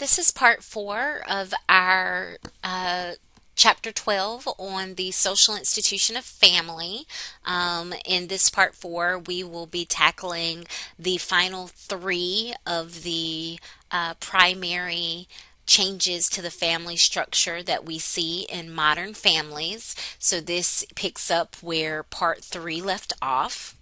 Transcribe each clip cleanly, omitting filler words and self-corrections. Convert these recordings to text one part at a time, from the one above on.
This is part four of our chapter 12 on the social institution of family. In this part four, we will be tackling the final three of the primary changes to the family structure that we see in modern families. So, this picks up where part three left off.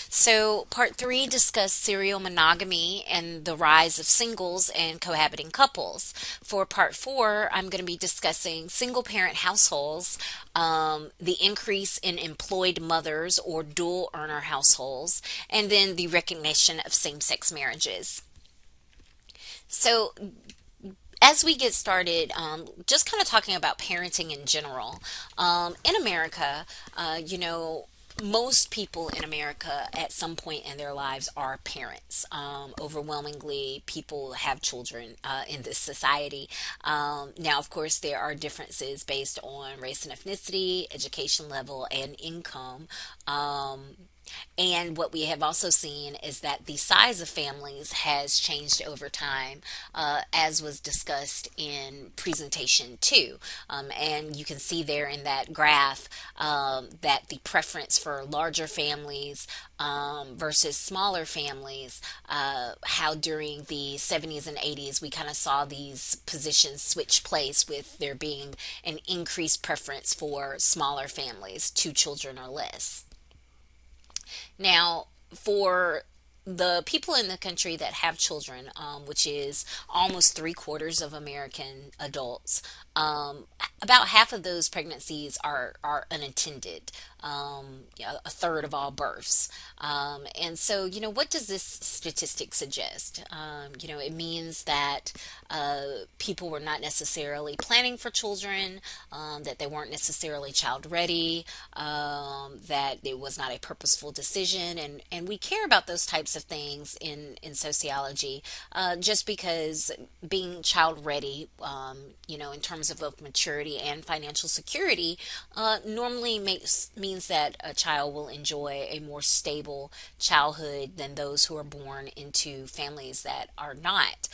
So, part three discussed serial monogamy and the rise of singles and cohabiting couples. For part four, I'm going to be discussing single parent households, the increase in employed mothers or dual earner households, and then the recognition of same sex marriages. So, as we get started, just kind of talking about parenting in general, in America, most people in America at some point in their lives are parents. Overwhelmingly, people have children in this society. Now, of course, there are differences based on race and ethnicity, education level, and income. And what we have also seen is that the size of families has changed over time, as was discussed in presentation two. And you can see there in that graph that the preference for larger families versus smaller families, how during the 70s and 80s we kind of saw these positions switch place with there being an increased preference for smaller families, two children or less. Now, for the people in the country that have children, which is almost three quarters of American adults, about half of those pregnancies are unintended, yeah, a third of all births. And so, what does this statistic suggest? It means that people were not necessarily planning for children, that they weren't necessarily child ready, that it was not a purposeful decision. And we care about those types of things in sociology, just because being child ready, in terms of both maturity and financial security, normally means that a child will enjoy a more stable childhood than those who are born into families that are not.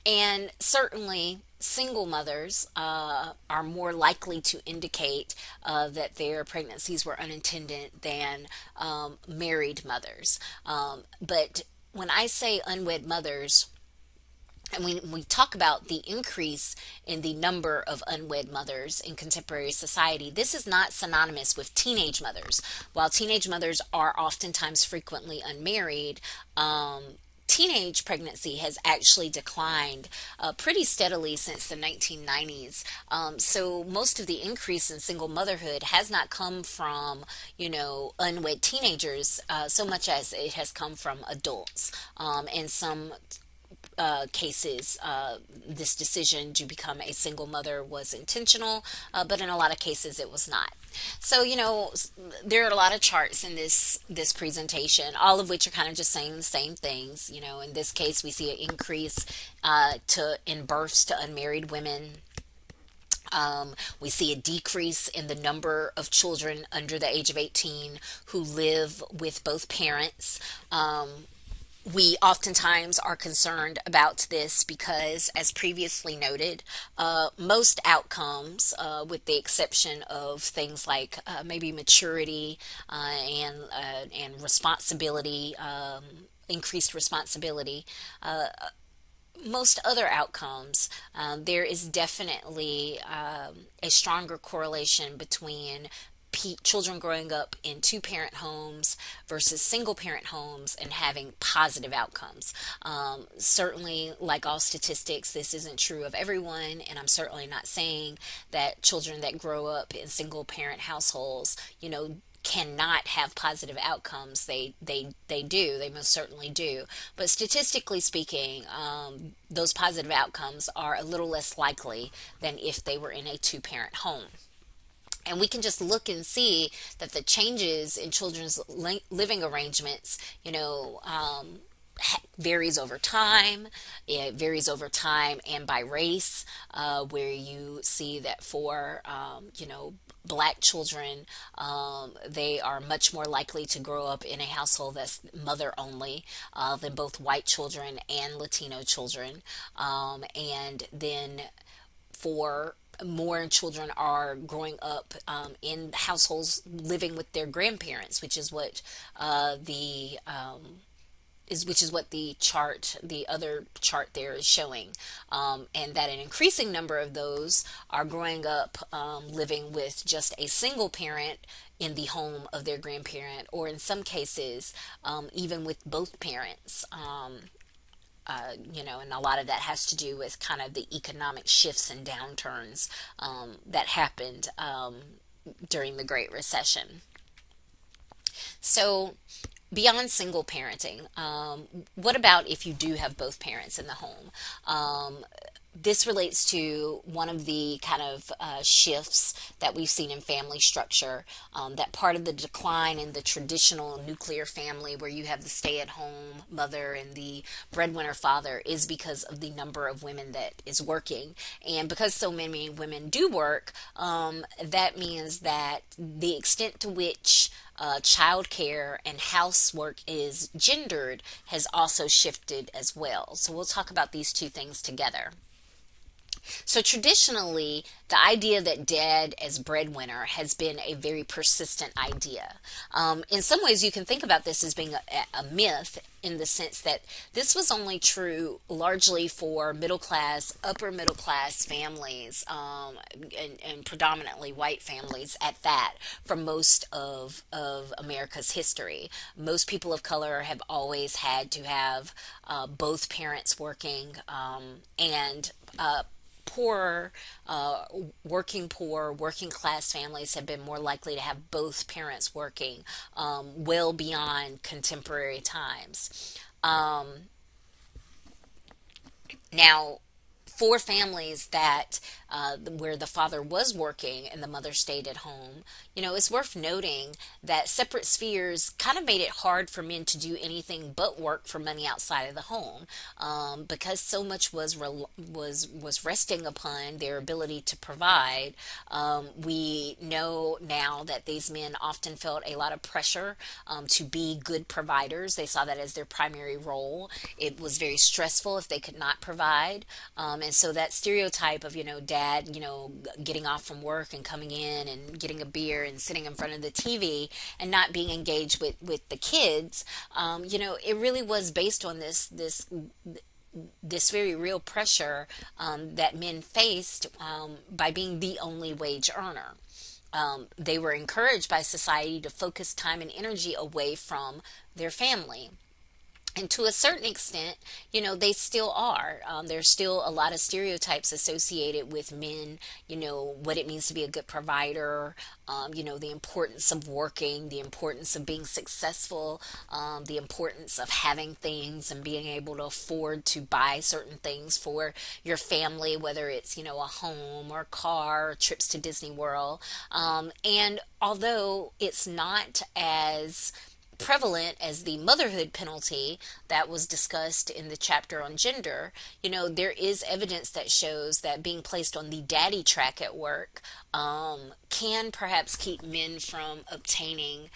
And certainly, single mothers are more likely to indicate that their pregnancies were unintended than married mothers. But when I say unwed mothers, and we talk about the increase in the number of unwed mothers in contemporary society, this is not synonymous with teenage mothers. While teenage mothers are oftentimes frequently unmarried, teenage pregnancy has actually declined pretty steadily since the 1990s. So most of the increase in single motherhood has not come from, unwed teenagers, so much as it has come from adults. And some cases, this decision to become a single mother was intentional, but in a lot of cases it was not. So, there are a lot of charts in this presentation, all of which are kind of just saying the same things. In this case, we see an increase in births to unmarried women. We see a decrease in the number of children under the age of 18 who live with both parents. We oftentimes are concerned about this because, as previously noted, most outcomes, with the exception of things like maybe maturity and responsibility, increased responsibility, most other outcomes, there is definitely a stronger correlation between children growing up in two parent homes versus single parent homes and having positive outcomes. Certainly, like all statistics, this isn't true of everyone, and I'm certainly not saying that children that grow up in single parent households, cannot have positive outcomes. They do. They most certainly do. But statistically speaking, those positive outcomes are a little less likely than if they were in a two parent home. And we can just look and see that the changes in children's living arrangements, varies over time. It varies over time and by race, where you see that for, black children, they are much more likely to grow up in a household that's mother only than both white children and Latino children. And then for more children are growing up in households living with their grandparents, which is what the which is what the other chart there is showing, and that an increasing number of those are growing up living with just a single parent in the home of their grandparent, or in some cases, even with both parents. And a lot of that has to do with kind of the economic shifts and downturns that happened during the Great Recession. So, beyond single parenting, what about if you do have both parents in the home? This relates to one of the kind of shifts that we've seen in family structure. That part of the decline in the traditional nuclear family, where you have the stay at home mother and the breadwinner father, is because of the number of women that is working. And because so many women do work, that means that the extent to which childcare and housework is gendered has also shifted as well. So we'll talk about these two things together. So traditionally, the idea that dad as breadwinner has been a very persistent idea. In some ways, you can think about this as being a myth, in the sense that this was only true largely for middle class, upper middle class families, and predominantly white families at that, for most of America's history. Most people of color have always had to have both parents working, and poor, working class families have been more likely to have both parents working, well beyond contemporary times. Now, for families that where the father was working and the mother stayed at home, it's worth noting that separate spheres kind of made it hard for men to do anything but work for money outside of the home, because so much was resting upon their ability to provide. We know now that these men often felt a lot of pressure to be good providers. They saw that as their primary role. It was very stressful if they could not provide. And so that stereotype of, dad, getting off from work and coming in and getting a beer and sitting in front of the TV and not being engaged with the kids, it really was based on this very real pressure that men faced by being the only wage earner. They were encouraged by society to focus time and energy away from their family. And to a certain extent, they still are. There's still a lot of stereotypes associated with men, what it means to be a good provider, the importance of working, the importance of being successful, the importance of having things and being able to afford to buy certain things for your family, whether it's, a home or car or trips to Disney World. And although it's not as prevalent as the motherhood penalty that was discussed in the chapter on gender, there is evidence that shows that being placed on the daddy track at work can perhaps keep men from obtaining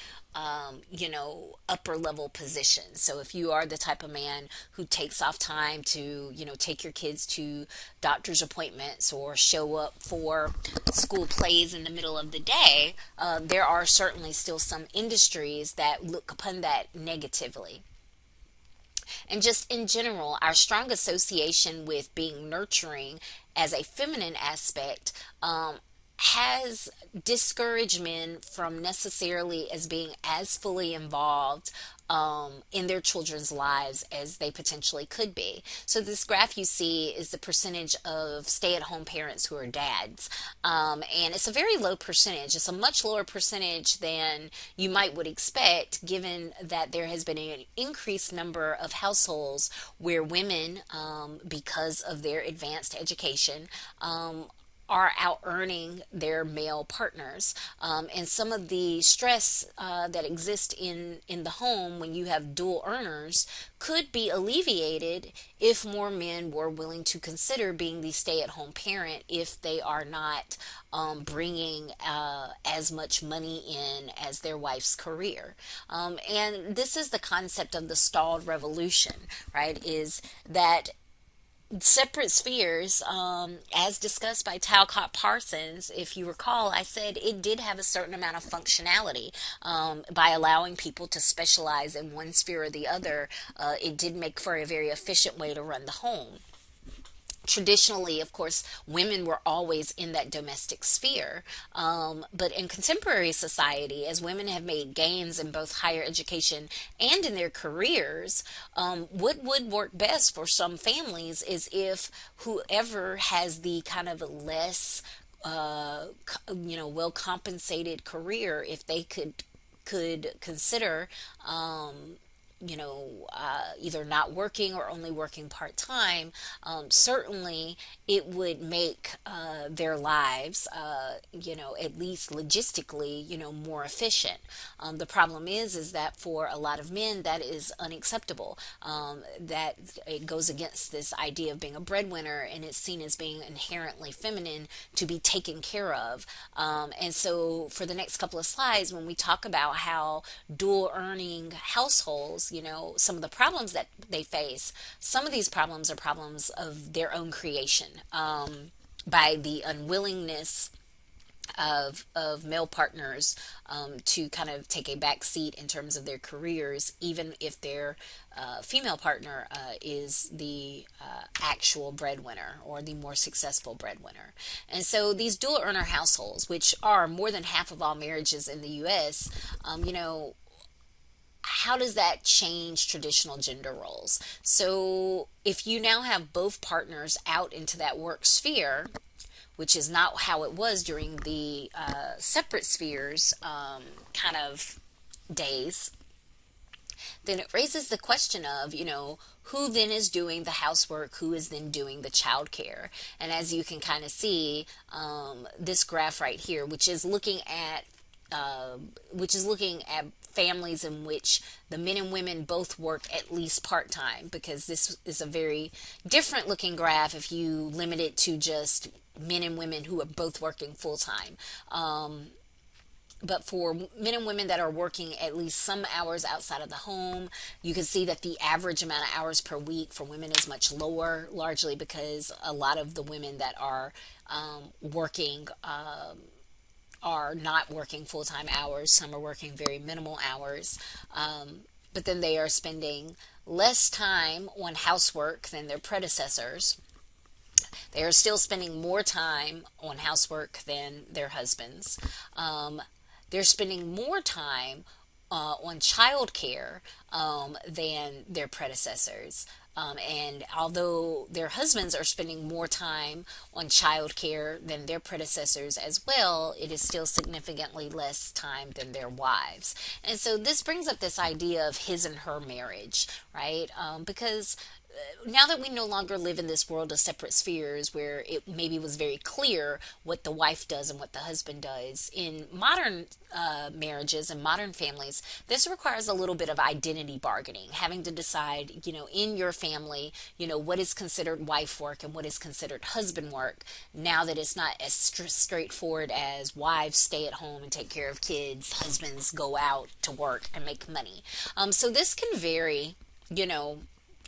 upper level positions. So if you are the type of man who takes off time to, take your kids to doctor's appointments or show up for school plays in the middle of the day, there are certainly still some industries that look upon that negatively. And just in general, our strong association with being nurturing as a feminine aspect has discouraged men from necessarily as being as fully involved in their children's lives as they potentially could be. So this graph you see is the percentage of stay-at-home parents who are dads, and it's a very low percentage. It's a much lower percentage than you might would expect, given that there has been an increased number of households where women, because of their advanced education, are out earning their male partners. And some of the stress that exists in the home when you have dual earners could be alleviated if more men were willing to consider being the stay-at-home parent if they are not bringing as much money in as their wife's career. And this is the concept of the stalled revolution, right? Is that separate spheres, as discussed by Talcott Parsons, if you recall, I said it did have a certain amount of functionality by allowing people to specialize in one sphere or the other. It did make for a very efficient way to run the home. Traditionally, of course, women were always in that domestic sphere. But in contemporary society, as women have made gains in both higher education and in their careers, what would work best for some families is if whoever has the kind of less well compensated career, if they could consider either not working or only working part time, certainly it would make their lives, at least logistically, more efficient. The problem is that for a lot of men, that is unacceptable. That it goes against this idea of being a breadwinner, and it's seen as being inherently feminine to be taken care of. And so, for the next couple of slides, when we talk about how dual earning households, some of the problems that they face, some of these problems are problems of their own creation, by the unwillingness of male partners to kind of take a back seat in terms of their careers, even if their female partner is the actual breadwinner or the more successful breadwinner. And so these dual earner households, which are more than half of all marriages in the U.S., how does that change traditional gender roles? So if you now have both partners out into that work sphere, which is not how it was during the separate spheres kind of days, then it raises the question of, who then is doing the housework, who is then doing the childcare. And as you can kind of see, this graph right here, which is looking at families in which the men and women both work at least part-time, because this is a very different looking graph if you limit it to just men and women who are both working full-time. But for men and women that are working at least some hours outside of the home, you can see that the average amount of hours per week for women is much lower, largely because a lot of the women that are working are not working full-time hours. Some are working very minimal hours. But then they are spending less time on housework than their predecessors. They are still spending more time on housework than their husbands. They're spending more time on childcare than their predecessors. And although their husbands are spending more time on childcare than their predecessors as well, it is still significantly less time than their wives. And so this brings up this idea of his and her marriage, right? Because now that we no longer live in this world of separate spheres where it maybe was very clear what the wife does and what the husband does, in modern marriages and modern families, this requires a little bit of identity bargaining, having to decide, in your family, what is considered wife work and what is considered husband work, now that it's not as straightforward as wives stay at home and take care of kids, husbands go out to work and make money. So this can vary,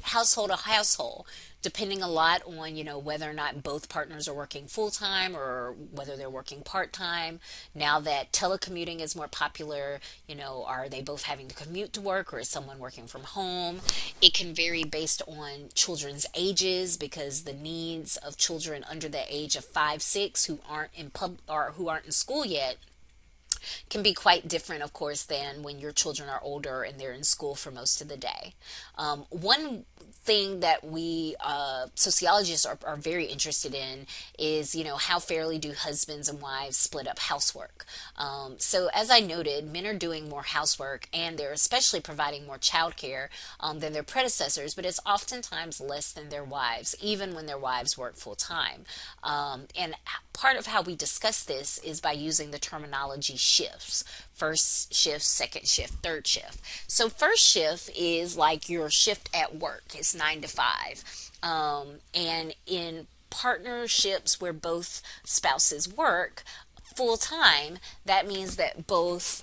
household to household, depending a lot on, whether or not both partners are working full-time or whether they're working part-time. Now that telecommuting is more popular, are they both having to commute to work, or is someone working from home? It can vary based on children's ages, because the needs of children under the age of 5, 6 who aren't in school yet can be quite different, of course, than when your children are older and they're in school for most of the day. One thing that we sociologists are very interested in is, how fairly do husbands and wives split up housework. So as I noted, men are doing more housework and they're especially providing more childcare than their predecessors, but it's oftentimes less than their wives, even when their wives work full time. And part of how we discuss this is by using the terminology shifts: first shift, second shift, third shift. So first shift is like your shift at work. It's 9 to 5. And in partnerships where both spouses work full time, that means that both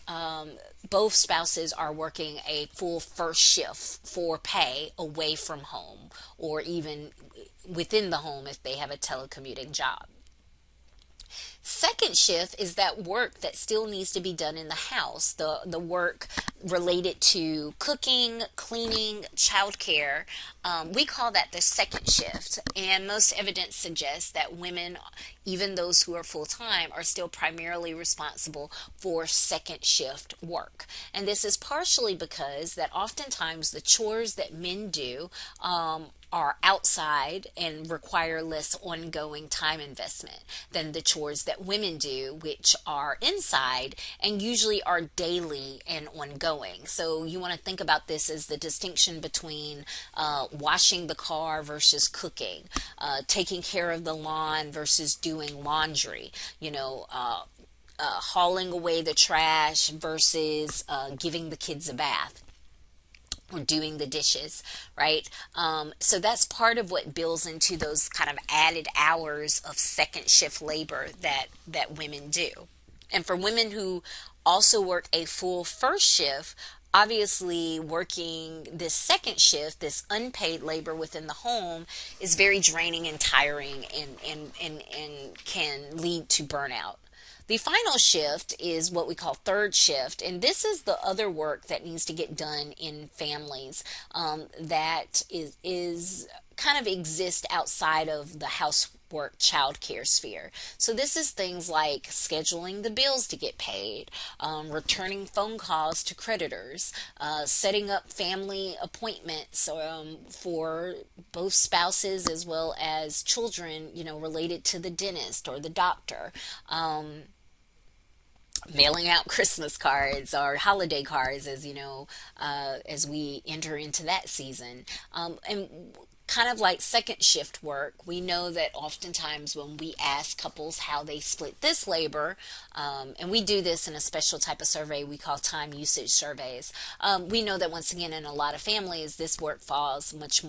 spouses are working a full first shift for pay away from home, or even within the home if they have a telecommuting job. Second shift is that work that still needs to be done in the house, the work related to cooking, cleaning, childcare. We call that the second shift, and most evidence suggests that women, even those who are full time, are still primarily responsible for second shift work. And this is partially because that oftentimes the chores that men do are outside and require less ongoing time investment than the chores that women do, which are inside and usually are daily and ongoing. So you want to think about this as the distinction between washing the car versus cooking, taking care of the lawn versus doing laundry, hauling away the trash versus giving the kids a bath or doing the dishes, right? So that's part of what builds into those kind of added hours of second shift labor that women do. And for women who also work a full first shift, obviously working this second shift, this unpaid labor within the home, is very draining and tiring, and can lead to burnout. The final shift is what we call third shift, and this is the other work that needs to get done in families that is kind of exist outside of the housework childcare sphere. So this is things like scheduling the bills to get paid, returning phone calls to creditors, setting up family appointments for both spouses as well as children, related to the dentist or the doctor. Mailing out Christmas cards or holiday cards, as as we enter into that season. And kind of like second shift work, we know that oftentimes when we ask couples how they split this labor, and we do this in a special type of survey we call time usage surveys, we know that once again in a lot of families this work falls much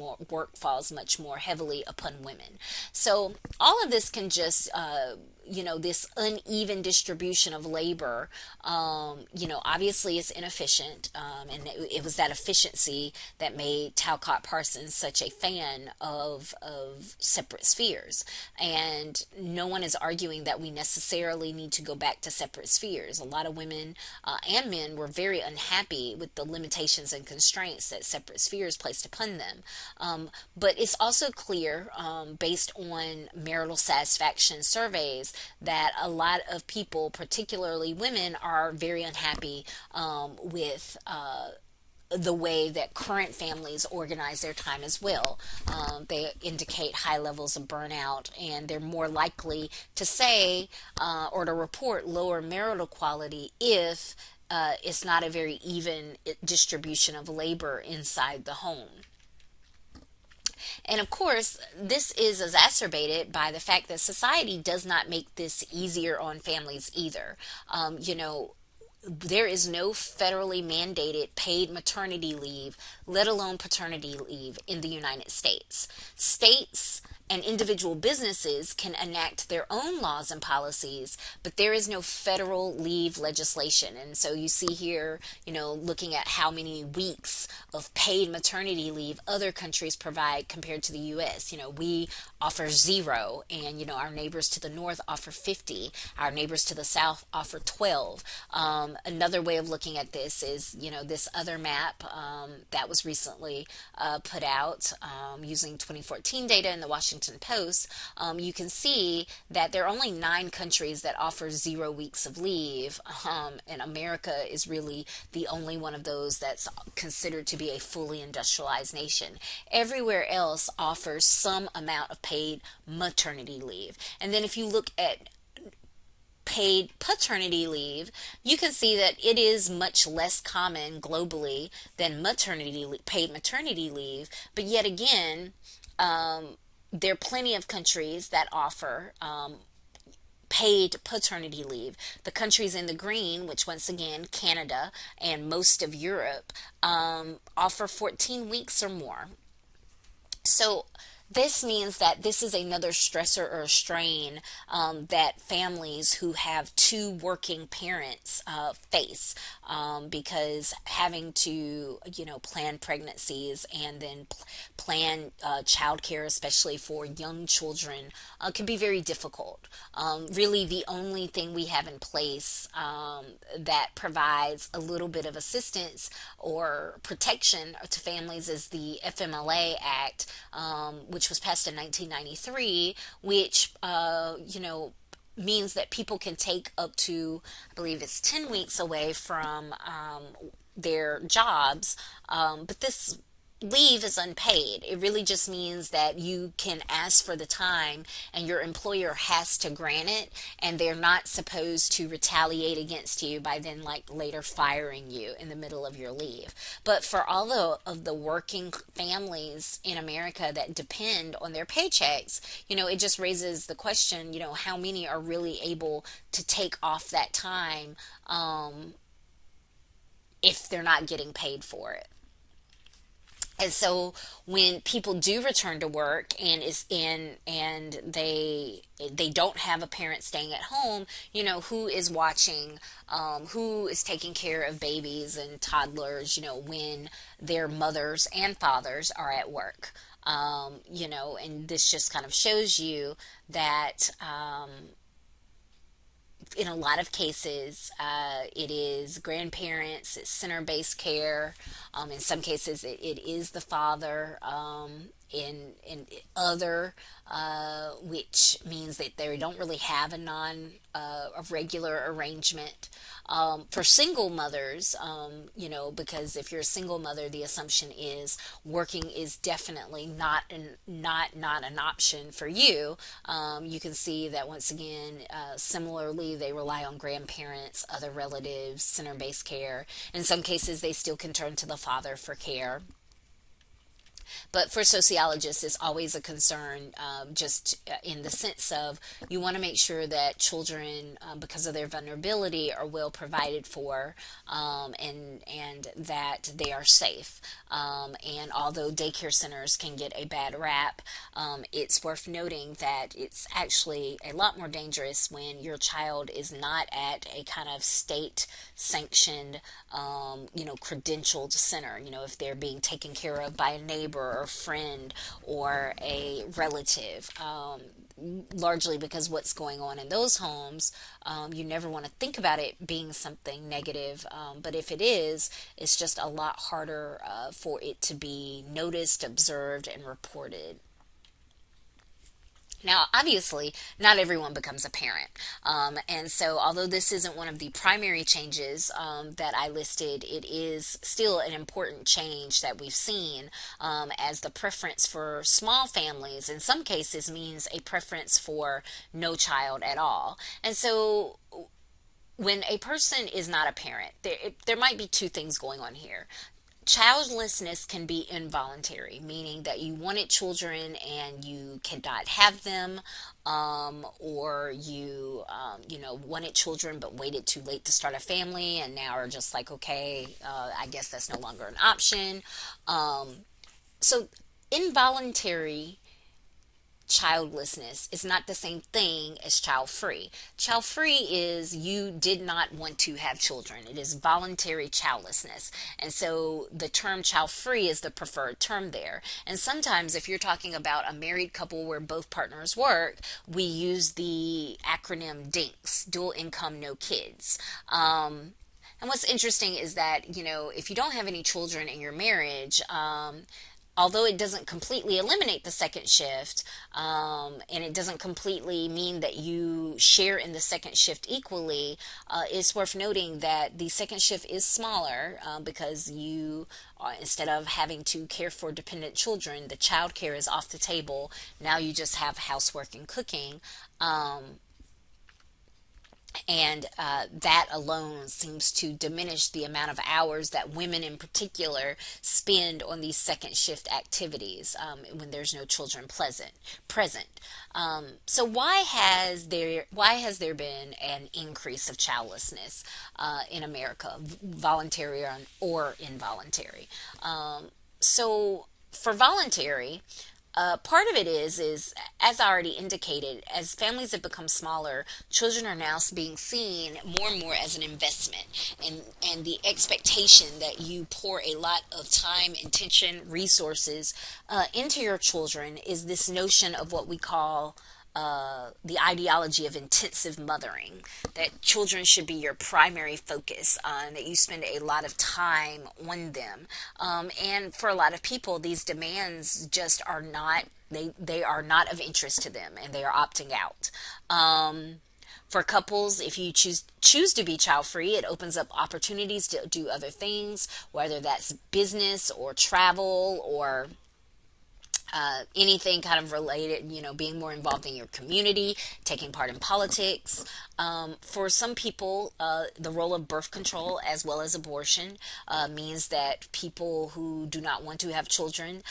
more heavily upon women. So all of this can just this uneven distribution of labor, obviously it's inefficient, and it was that efficiency that made Talcott Parsons such a fan of separate spheres. And no one is arguing that we necessarily need to go back to separate spheres. A lot of women and men were very unhappy with the limitations and constraints that separate spheres placed upon them. But it's also clear, based on marital satisfaction surveys, that a lot of people, particularly women, are very unhappy with the way that current families organize their time as well. They indicate high levels of burnout, and they're more likely to say or to report lower marital quality if it's not a very even distribution of labor inside the home. And of course, this is exacerbated by the fact that society does not make this easier on families either. There is no federally mandated paid maternity leave, let alone paternity leave, in the United States. States and individual businesses can enact their own laws and policies, but there is no federal leave legislation. And so you see here, looking at how many weeks of paid maternity leave other countries provide compared to the U.S. We offer 0, and our neighbors to the north offer 50. Our neighbors to the south offer 12. Another way of looking at this is, this other map that was recently put out using 2014 data in the Washington Washington Post, you can see that there are only 9 countries that offer 0 weeks of leave, and America is really the only one of those that's considered to be a fully industrialized nation. Everywhere else offers some amount of paid maternity leave. And then if you look at paid paternity leave, you can see that it is much less common globally than paid maternity leave. But yet again, there are plenty of countries that offer paid paternity leave. The countries in the green, which once again, Canada and most of Europe, offer 14 weeks or more. So this means that this is another stressor or strain that families who have 2 working parents face, because having to, plan pregnancies and then plan childcare, especially for young children, can be very difficult. Really, the only thing we have in place that provides a little bit of assistance or protection to families is the FMLA Act, which was passed in 1993, which, means that people can take up to, I believe it's 10 weeks away from their jobs. But this leave is unpaid. It really just means that you can ask for the time and your employer has to grant it, and they're not supposed to retaliate against you by then like later firing you in the middle of your leave. But for all of the working families in America that depend on their paychecks, it just raises the question, how many are really able to take off that time if they're not getting paid for it. And so when people do return to work and they don't have a parent staying at home, who is watching, who is taking care of babies and toddlers, when their mothers and fathers are at work. And this just kind of shows you that in a lot of cases, it is grandparents, it's center-based care. In some cases, it is the father. In other, which means that they don't really have a regular arrangement. For single mothers, because if you're a single mother, the assumption is working is definitely not an option for you. You can see that once again, similarly, they rely on grandparents, other relatives, center-based care. In some cases, they still can turn to the father for care. But for sociologists, it's always a concern, just in the sense of you want to make sure that children, because of their vulnerability, are well provided for, and that they are safe. And although daycare centers can get a bad rap, it's worth noting that it's actually a lot more dangerous when your child is not at a kind of state sanctioned, credentialed center. If they're being taken care of by a neighbor or friend or a relative, largely because what's going on in those homes, you never want to think about it being something negative, but if it is, it's just a lot harder for it to be noticed, observed, and reported. Now, obviously, not everyone becomes a parent. And so, although this isn't one of the primary changes that I listed, it is still an important change that we've seen, as the preference for small families, in some cases, means a preference for no child at all. And so, when a person is not a parent, there might be 2 things going on here. Childlessness can be involuntary, meaning that you wanted children and you cannot have them, or you wanted children but waited too late to start a family and now are just like, okay, I guess that's no longer an option. So involuntary childlessness is not the same thing as child free. Child free is you did not want to have children. It is voluntary childlessness. And so the term child free is the preferred term there. And sometimes if you're talking about a married couple where both partners work, we use the acronym DINKS, dual income, no kids. And what's interesting is that, if you don't have any children in your marriage, although it doesn't completely eliminate the second shift, and it doesn't completely mean that you share in the second shift equally, it's worth noting that the second shift is smaller because you, instead of having to care for dependent children, the child care is off the table. Now you just have housework and cooking. And that alone seems to diminish the amount of hours that women in particular spend on these second shift activities when there's no children present. So why has there been an increase of childlessness in America, voluntary or involuntary? So for voluntary, part of it is as I already indicated, as families have become smaller, children are now being seen more and more as an investment, and the expectation that you pour a lot of time, intention, resources into your children is this notion of what we call the ideology of intensive mothering, that children should be your primary focus, that you spend a lot of time on them. And for a lot of people, these demands just are not, they are not of interest to them, and they are opting out. For couples, if you choose to be child free, it opens up opportunities to do other things, whether that's business or travel or anything kind of related, being more involved in your community, taking part in politics. For some people, the role of birth control as well as abortion means that people who do not want to have children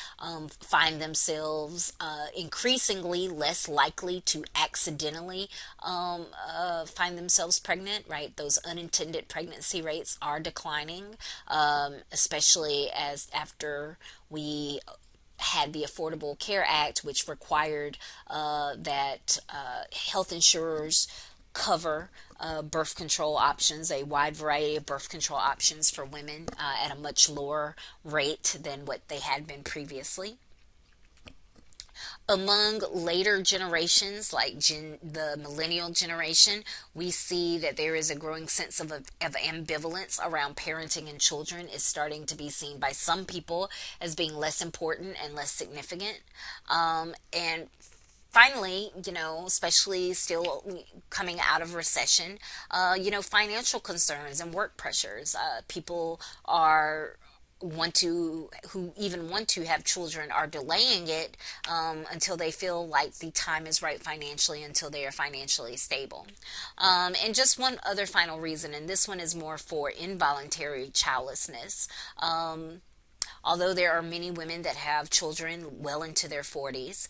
find themselves increasingly less likely to accidentally find themselves pregnant, right? Those unintended pregnancy rates are declining, especially as after we had the Affordable Care Act, which required that health insurers cover birth control options, a wide variety of birth control options for women at a much lower rate than what they had been previously. Among later generations, like the millennial generation, we see that there is a growing sense of ambivalence around parenting and children is starting to be seen by some people as being less important and less significant. And finally, especially still coming out of recession, financial concerns and work pressures. People are who even want to have children are delaying it until they feel like the time is right financially, until they are financially stable. And just one other final reason, and this one is more for involuntary childlessness. Although there are many women that have children well into their 40s,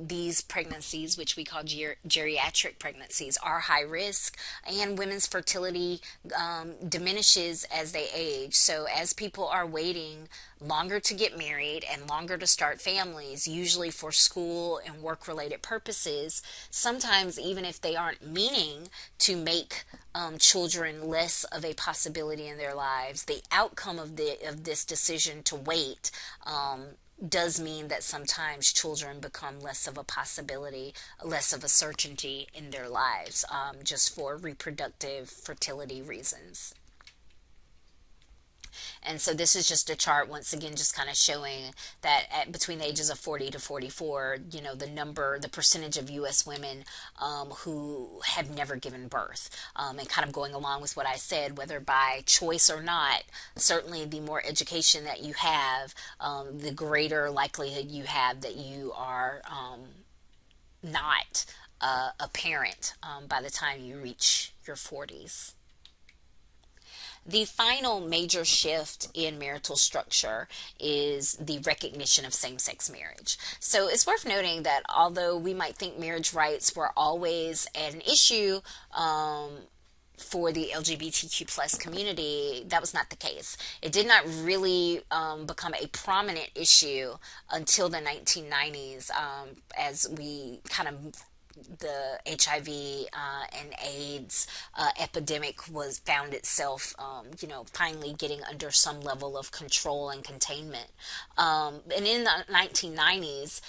these pregnancies, which we call geriatric pregnancies, are high risk, and women's fertility diminishes as they age. So as people are waiting longer to get married and longer to start families, usually for school and work related purposes, sometimes even if they aren't meaning to make children less of a possibility in their lives, the outcome of this decision to wait does mean that sometimes children become less of a possibility, less of a certainty in their lives, just for reproductive fertility reasons. And so this is just a chart, once again, just kind of showing that between the ages of 40 to 44, the percentage of U.S. women who have never given birth. And kind of going along with what I said, whether by choice or not, certainly the more education that you have, the greater likelihood you have that you are not a parent by the time you reach your 40s. The final major shift in marital structure is the recognition of same sex marriage. So it's worth noting that although we might think marriage rights were always an issue, for the LGBTQ plus community, that was not the case. It did not really become a prominent issue until the 1990s, as we kind of the HIV and AIDS epidemic was found itself, finally getting under some level of control and containment. And in the 1990s,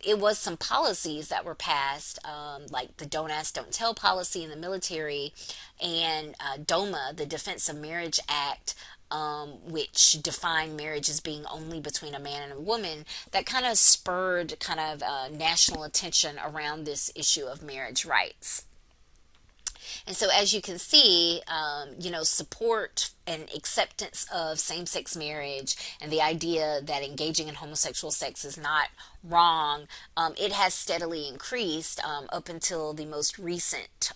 it was some policies that were passed, like the Don't Ask, Don't Tell policy in the military, and DOMA, the Defense of Marriage Act, which defined marriage as being only between a man and a woman, that kind of spurred kind of national attention around this issue of marriage rights. And so, as you can see, support and acceptance of same sex marriage and the idea that engaging in homosexual sex is not wrong, it has steadily increased up until the most recent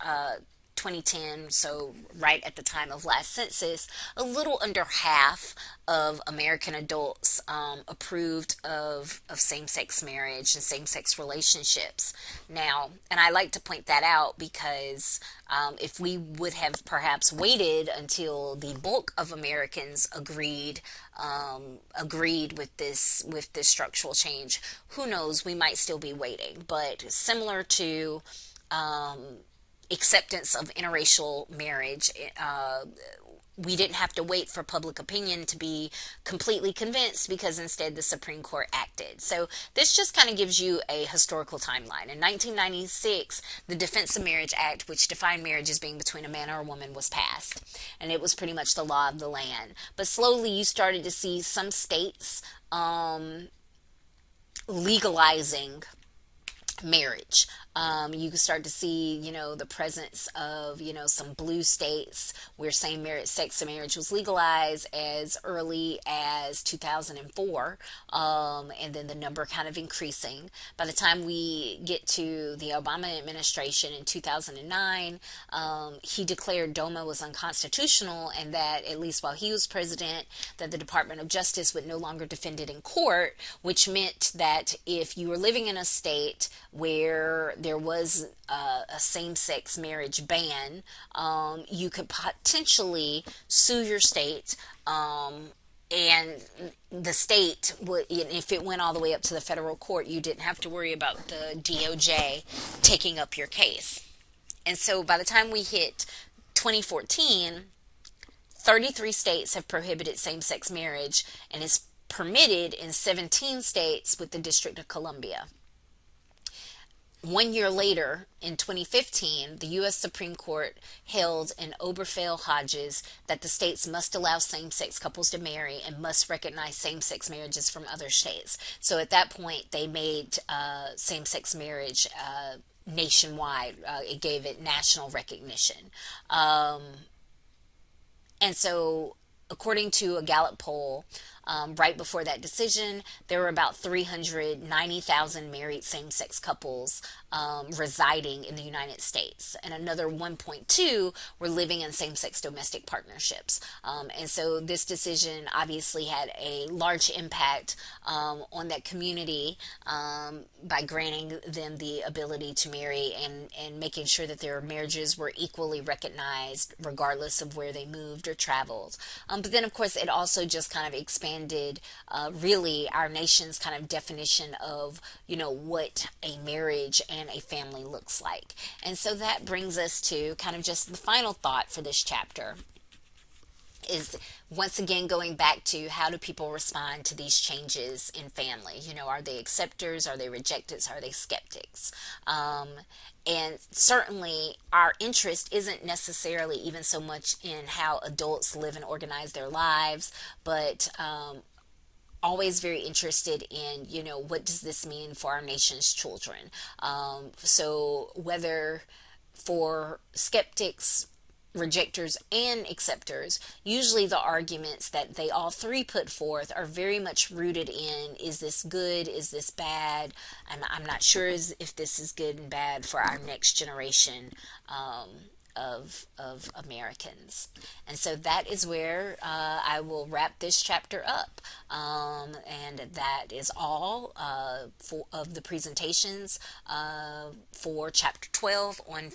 2010, so right at the time of last census, a little under half of American adults approved of same-sex marriage and same-sex relationships. Now, and I like to point that out because if we would have perhaps waited until the bulk of Americans agreed with this structural change, who knows? We might still be waiting. But similar to acceptance of interracial marriage, we didn't have to wait for public opinion to be completely convinced, because instead the Supreme Court acted. So this just kind of gives you a historical timeline. In 1996, the Defense of Marriage Act, which defined marriage as being between a man or a woman, was passed, and it was pretty much the law of the land. But slowly you started to see some states legalizing marriage. You can start to see, the presence of, some blue states where sex marriage was legalized as early as 2004, and then the number kind of increasing. By the time we get to the Obama administration in 2009, he declared DOMA was unconstitutional, and that, at least while he was president, that the Department of Justice would no longer defend it in court, which meant that if you were living in a state where there was a same-sex marriage ban, you could potentially sue your state, and the state would, if it went all the way up to the federal court, you didn't have to worry about the DOJ taking up your case. And so by the time we hit 2014, 33 states have prohibited same-sex marriage, and it's permitted in 17 states with the District of Columbia. 1 year later, in 2015, the U.S. Supreme Court held in Obergefell-Hodges that the states must allow same-sex couples to marry and must recognize same-sex marriages from other states. So at that point, they made same-sex marriage nationwide. It gave it national recognition. And so, according to a Gallup poll, right before that decision, there were about 390,000 married same-sex couples residing in the United States, and another 1.2 were living in same-sex domestic partnerships. And so this decision obviously had a large impact on that community by granting them the ability to marry, and making sure that their marriages were equally recognized regardless of where they moved or traveled. But then, of course, it also just kind of expanded really our nation's kind of definition of, what a marriage and a family looks like. And so that brings us to kind of just the final thought for this chapter, is once again going back to how do people respond to these changes in family. Are they acceptors? Are they rejectors? Are they skeptics? And certainly our interest isn't necessarily even so much in how adults live and organize their lives, but always very interested in, what does this mean for our nation's children? So whether for skeptics, rejectors, and acceptors, usually the arguments that they all three put forth are very much rooted in, is this good, is this bad, and I'm not sure if this is good and bad for our next generation of Americans. And so that is where I will wrap this chapter up, and that is all of the presentations for chapter 12 on